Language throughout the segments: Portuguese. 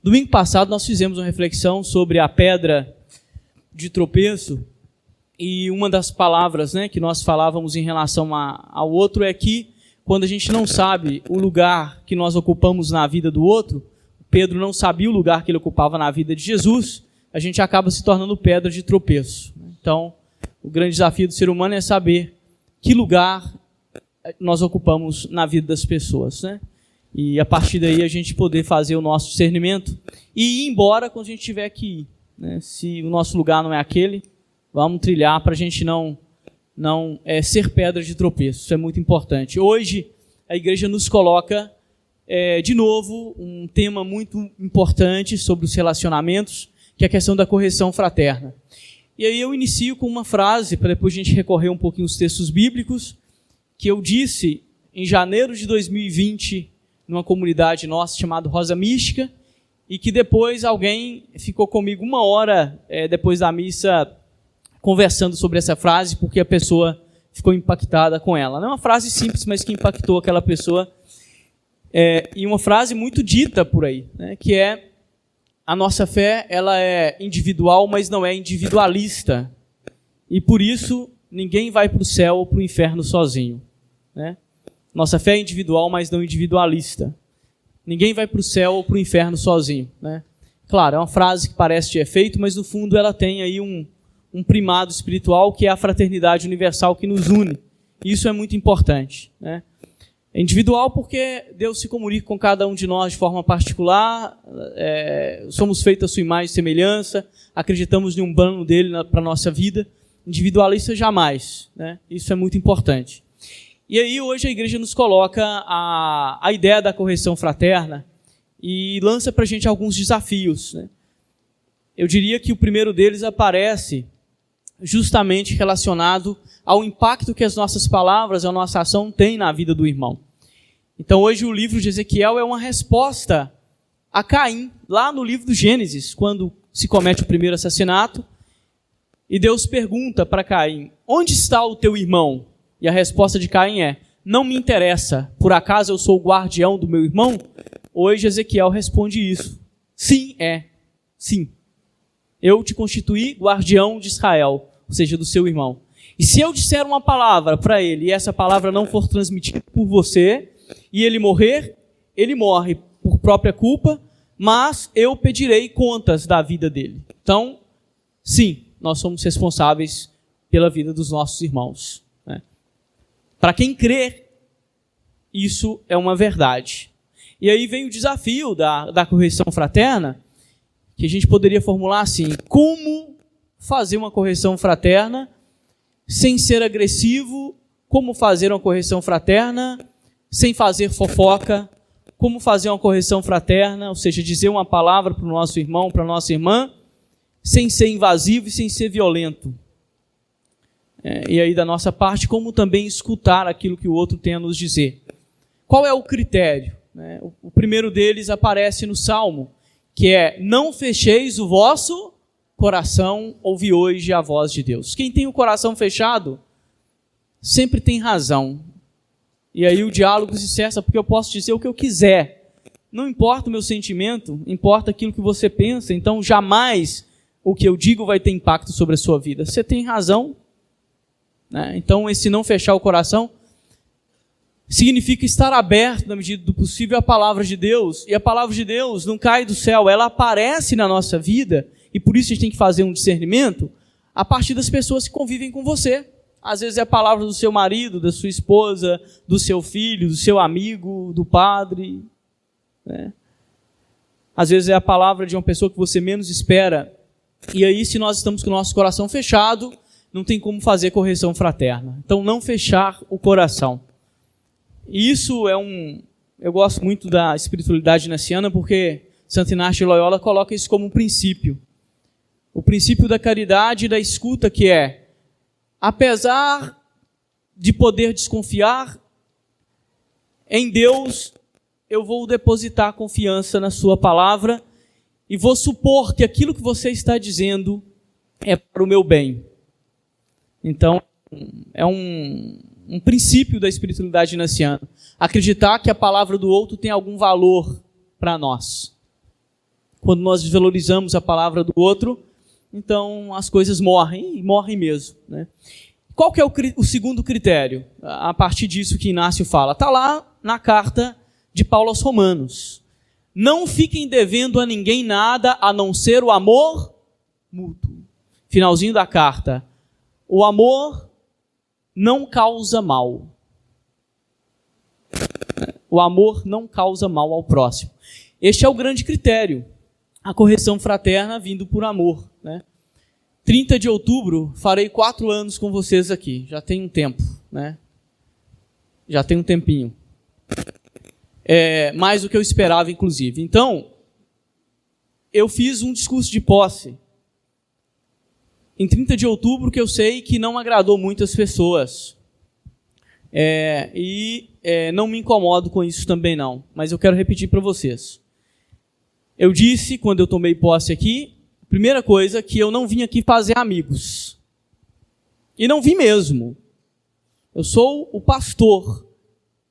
Domingo passado nós fizemos uma reflexão sobre a pedra de tropeço e uma das palavras, que nós falávamos em relação ao outro é que quando a gente não sabe o lugar que nós ocupamos na vida do outro, Pedro não sabia o lugar que ele ocupava na vida de Jesus, a gente acaba se tornando pedra de tropeço. Então, o grande desafio do ser humano é saber que lugar nós ocupamos na vida das pessoas, E a partir daí a gente poder fazer o nosso discernimento e ir embora quando a gente tiver que ir. Se o nosso lugar não é aquele, vamos trilhar para a gente não ser pedra de tropeço. Isso é muito importante. Hoje a igreja nos coloca de novo um tema muito importante sobre os relacionamentos, que é a questão da correção fraterna. E aí eu inicio com uma frase, para depois a gente recorrer um pouquinho aos textos bíblicos, que eu disse em janeiro de 2020, numa comunidade nossa chamada Rosa Mística, e que depois alguém ficou comigo 1 hora depois da missa conversando sobre essa frase, porque a pessoa ficou impactada com ela. Não é uma frase simples, mas que impactou aquela pessoa. E uma frase muito dita por aí, que é: a nossa fé ela é individual, mas não é individualista. E por isso ninguém vai para o céu ou para o inferno sozinho. Nossa fé é individual, mas não individualista. Ninguém vai para o céu ou para o inferno sozinho. Claro, é uma frase que parece de efeito, mas no fundo ela tem aí um primado espiritual, que é a fraternidade universal que nos une. Isso é muito importante. É individual porque Deus se comunica com cada um de nós de forma particular, somos feitos à sua imagem e semelhança, acreditamos em um plano dele para a nossa vida. Individualista jamais. Isso é muito importante. E aí hoje a igreja nos coloca a ideia da correção fraterna e lança para a gente alguns desafios. Eu diria que o primeiro deles aparece justamente relacionado ao impacto que as nossas palavras, a nossa ação tem na vida do irmão. Então hoje o livro de Ezequiel é uma resposta a Caim, lá no livro do Gênesis, quando se comete o primeiro assassinato, e Deus pergunta para Caim: onde está o teu irmão? E a resposta de Caim é: não me interessa, por acaso eu sou o guardião do meu irmão? Hoje Ezequiel responde isso. Sim, sim. Eu te constituí guardião de Israel, ou seja, do seu irmão. E se eu disser uma palavra para ele, e essa palavra não for transmitida por você, e ele morrer, ele morre por própria culpa, mas eu pedirei contas da vida dele. Então, sim, nós somos responsáveis pela vida dos nossos irmãos. Para quem crê, isso é uma verdade. E aí vem o desafio da correção fraterna, que a gente poderia formular assim: como fazer uma correção fraterna sem ser agressivo? Como fazer uma correção fraterna sem fazer fofoca? Como fazer uma correção fraterna, ou seja, dizer uma palavra para o nosso irmão, para a nossa irmã, sem ser invasivo e sem ser violento? E aí da nossa parte, como também escutar aquilo que o outro tem a nos dizer. Qual é o critério? O primeiro deles aparece no Salmo, que é: não fecheis o vosso coração, ouvi hoje a voz de Deus. Quem tem o coração fechado, sempre tem razão. E aí o diálogo se cessa, porque eu posso dizer o que eu quiser. Não importa o meu sentimento, importa aquilo que você pensa. Então jamais o que eu digo vai ter impacto sobre a sua vida. Você tem razão. Então esse não fechar o coração significa estar aberto na medida do possível à palavra de Deus. E a palavra de Deus não cai do céu, ela aparece na nossa vida, e por isso a gente tem que fazer um discernimento a partir das pessoas que convivem com você. Às vezes é a palavra do seu marido, da sua esposa, do seu filho, do seu amigo, do padre. Às vezes é a palavra de uma pessoa que você menos espera. E aí, se nós estamos com o nosso coração fechado, não tem como fazer correção fraterna. Então, não fechar o coração. E isso eu gosto muito da espiritualidade ignaciana, porque Santo Inácio de Loyola coloca isso como um princípio. O princípio da caridade e da escuta, que é: apesar de poder desconfiar, em Deus eu vou depositar confiança na sua palavra e vou supor que aquilo que você está dizendo é para o meu bem. Então, é um princípio da espiritualidade ignaciana. Acreditar que a palavra do outro tem algum valor para nós. quando nós desvalorizamos a palavra do outro, então as coisas morrem, e morrem mesmo, né? Qual que é o segundo critério? A partir disso que Inácio fala. Está lá na carta de Paulo aos Romanos. Não fiquem devendo a ninguém nada a não ser o amor mútuo. Finalzinho da carta. O amor não causa mal. O amor não causa mal ao próximo. Este é o grande critério. A correção fraterna vindo por amor, né? 30 de outubro, farei 4 anos com vocês aqui. Já tem um tempo, né? Já tem um tempinho. Mais do que eu esperava, inclusive. Então, eu fiz um discurso de posse em 30 de outubro, que eu sei que não agradou muitas pessoas. Não me incomodo com isso também não. Mas eu quero repetir para vocês. Eu disse, quando eu tomei posse aqui, primeira coisa, que eu não vim aqui fazer amigos. E não vim mesmo. Eu sou o pastor.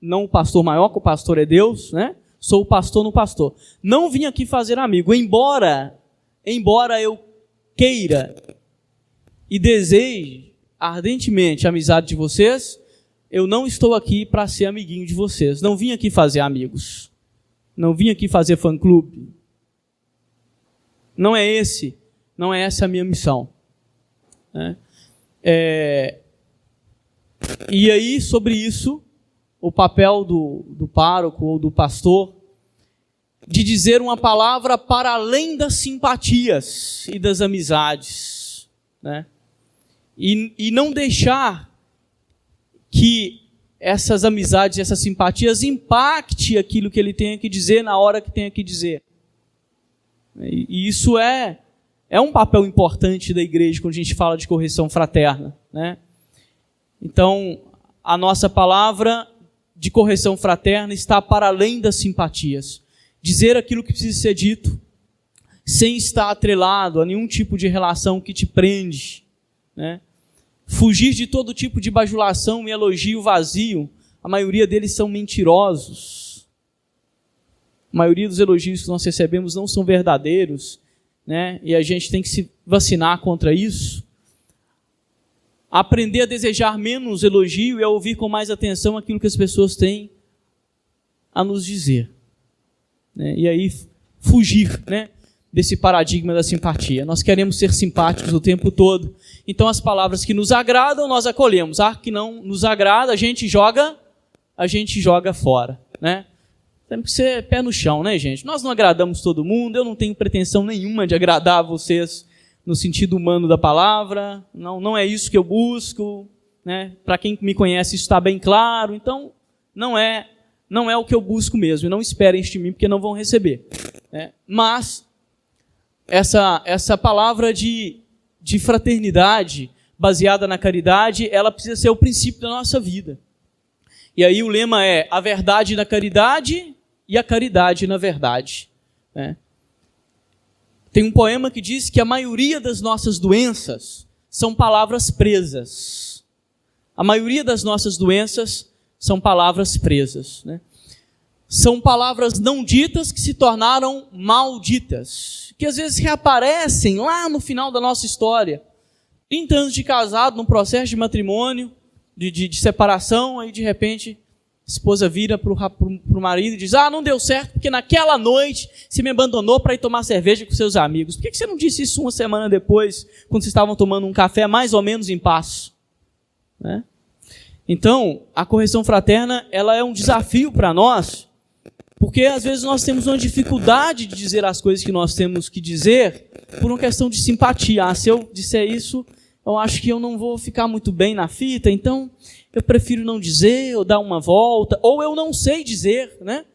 Não o pastor maior, que o pastor é Deus, né? Sou o pastor no pastor. Não vim aqui fazer amigo. Embora eu queira e deseje ardentemente a amizade de vocês, eu não estou aqui para ser amiguinho de vocês. Não vim aqui fazer amigos. Não vim aqui fazer fã-clube. Não é essa a minha missão, né? E aí, sobre isso, o papel do pároco ou do pastor, de dizer uma palavra para além das simpatias e das amizades, né? E não deixar que essas amizades e essas simpatias impacte aquilo que ele tenha que dizer na hora que tenha que dizer. E isso é um papel importante da igreja quando a gente fala de correção fraterna, né? Então, a nossa palavra de correção fraterna está para além das simpatias. Dizer aquilo que precisa ser dito, sem estar atrelado a nenhum tipo de relação que te prende, né? Fugir de todo tipo de bajulação e elogio vazio. A maioria deles são mentirosos. A maioria dos elogios que nós recebemos não são verdadeiros, né? E a gente tem que se vacinar contra isso. Aprender a desejar menos elogio e a ouvir com mais atenção aquilo que as pessoas têm a nos dizer, né? E aí fugir, né, desse paradigma da simpatia. Nós queremos ser simpáticos o tempo todo. Então as palavras que nos agradam, nós acolhemos. A que não nos agrada, a gente joga fora, né? Temos que ser pé no chão, né, gente? Nós não agradamos todo mundo, eu não tenho pretensão nenhuma de agradar vocês no sentido humano da palavra, não é isso que eu busco, né? Para quem me conhece isso está bem claro, então não é o que eu busco mesmo, e não esperem isso de mim porque não vão receber, né? Mas essa palavra de fraternidade baseada na caridade, ela precisa ser o princípio da nossa vida. E aí o lema é a verdade na caridade e a caridade na verdade, né? Tem um poema que diz que a maioria das nossas doenças são palavras presas. A maioria das nossas doenças são palavras presas, né? São palavras não ditas que se tornaram malditas, que às vezes reaparecem lá no final da nossa história. 30 anos de casado, num processo de matrimônio, de separação, aí de repente a esposa vira para o marido e diz: não deu certo porque naquela noite você me abandonou para ir tomar cerveja com seus amigos. Por que você não disse isso uma semana depois, quando vocês estavam tomando um café mais ou menos em paz, né? Então, a correção fraterna, ela é um desafio para nós, porque às vezes nós temos uma dificuldade de dizer as coisas que nós temos que dizer por uma questão de simpatia. Se eu disser isso, eu acho que eu não vou ficar muito bem na fita, então eu prefiro não dizer, ou dar uma volta, ou eu não sei dizer, né?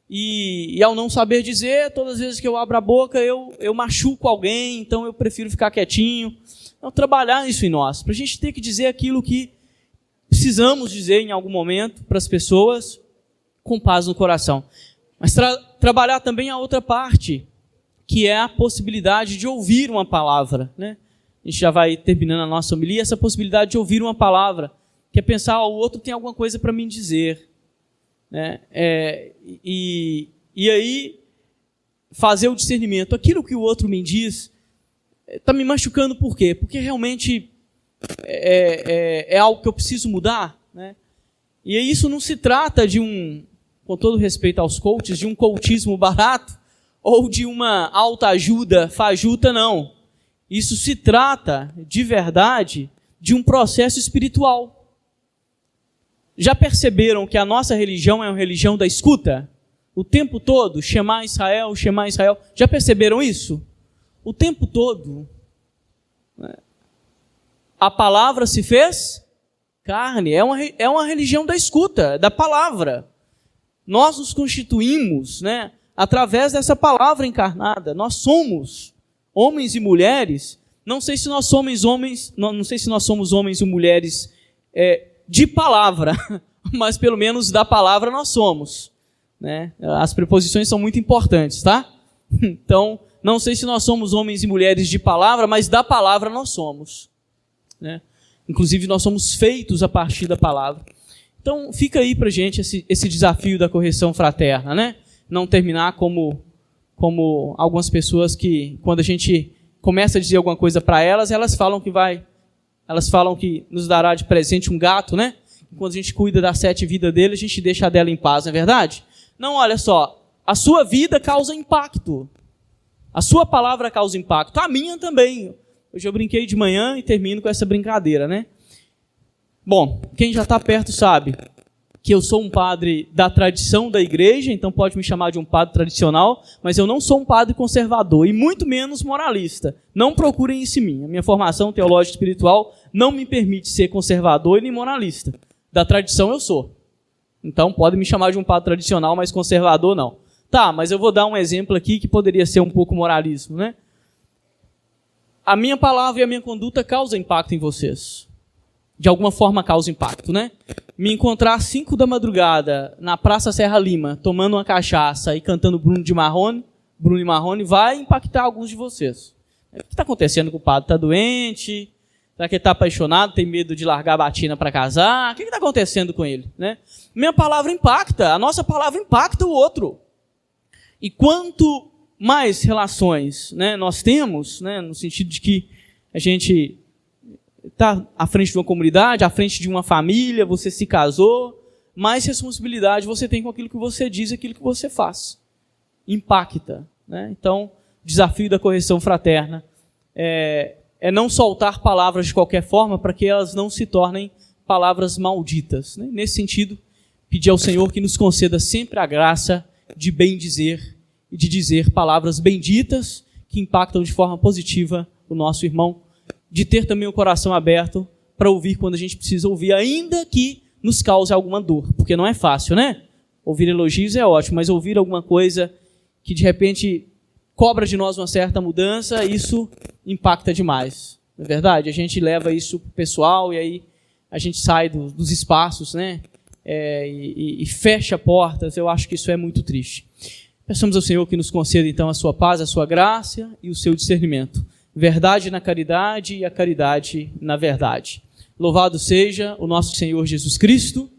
E ao não saber dizer, todas as vezes que eu abro a boca, eu machuco alguém, então eu prefiro ficar quietinho. Então, trabalhar isso em nós, para a gente ter que dizer aquilo que precisamos dizer em algum momento para as pessoas, com paz no coração. Mas trabalhar também a outra parte, que é a possibilidade de ouvir uma palavra, né? A gente já vai terminando a nossa homilia, essa possibilidade de ouvir uma palavra, que é pensar, o outro tem alguma coisa para me dizer, né? E aí fazer o discernimento. Aquilo que o outro me diz está me machucando por quê? Porque realmente é algo que eu preciso mudar, né? E isso não se trata de com todo respeito aos coaches, de um coachismo barato ou de uma autoajuda fajuta, não. Isso se trata, de verdade, de um processo espiritual. Já perceberam que a nossa religião é uma religião da escuta? O tempo todo, Shema Israel, Shema Israel. Já perceberam isso? O tempo todo. A palavra se fez carne. É uma religião da escuta, da palavra. Nós nos constituímos, né, através dessa palavra encarnada. Nós somos homens e mulheres. Não sei se nós somos homens, não sei se nós somos homens e mulheres de palavra, mas pelo menos da palavra nós somos, né? As preposições são muito importantes, tá? Então, não sei se nós somos homens e mulheres de palavra, mas da palavra nós somos, né? Inclusive, nós somos feitos a partir da palavra. Então, fica aí pra gente esse desafio da correção fraterna, né? Não terminar como algumas pessoas que, quando a gente começa a dizer alguma coisa para elas falam que nos dará de presente um gato, né? Quando a gente cuida das 7 vidas dele, a gente deixa a dela em paz, não é verdade? Não, olha só, a sua vida causa impacto. A sua palavra causa impacto. A minha também. Hoje eu brinquei de manhã e termino com essa brincadeira, né? Bom, quem já está perto sabe que eu sou um padre da tradição da igreja, então pode me chamar de um padre tradicional, mas eu não sou um padre conservador e muito menos moralista. Não procurem isso em mim. A minha formação teológica e espiritual não me permite ser conservador e nem moralista. Da tradição eu sou. Então pode me chamar de um padre tradicional, mas conservador não. Tá, mas eu vou dar um exemplo aqui que poderia ser um pouco moralismo, né? A minha palavra e a minha conduta causam impacto em vocês. De alguma forma causa impacto, né? Me encontrar às 5 da madrugada na Praça Serra Lima, tomando uma cachaça e cantando Bruno e Marrone, vai impactar alguns de vocês. O que está acontecendo com o padre? Está doente? Será que ele está apaixonado? Tem medo de largar a batina para casar? O que está acontecendo com ele, né? Minha palavra impacta, a nossa palavra impacta o outro. E quanto mais relações, né, nós temos, né, no sentido de que a gente está à frente de uma comunidade, à frente de uma família, você se casou, mais responsabilidade você tem com aquilo que você diz e aquilo que você faz. Impacta, né? Então, o desafio da correção fraterna é não soltar palavras de qualquer forma para que elas não se tornem palavras malditas, né? Nesse sentido, pedir ao Senhor que nos conceda sempre a graça de bem dizer e de dizer palavras benditas que impactam de forma positiva o nosso irmão, de ter também o coração aberto para ouvir quando a gente precisa ouvir, ainda que nos cause alguma dor, porque não é fácil, né? Ouvir elogios é ótimo, mas ouvir alguma coisa que de repente cobra de nós uma certa mudança, isso impacta demais, não é verdade? A gente leva isso para o pessoal e aí a gente sai dos espaços, né? E fecha portas. Eu acho que isso é muito triste. Peçamos ao Senhor que nos conceda então a sua paz, a sua graça e o seu discernimento. Verdade na caridade e a caridade na verdade. Louvado seja o nosso Senhor Jesus Cristo.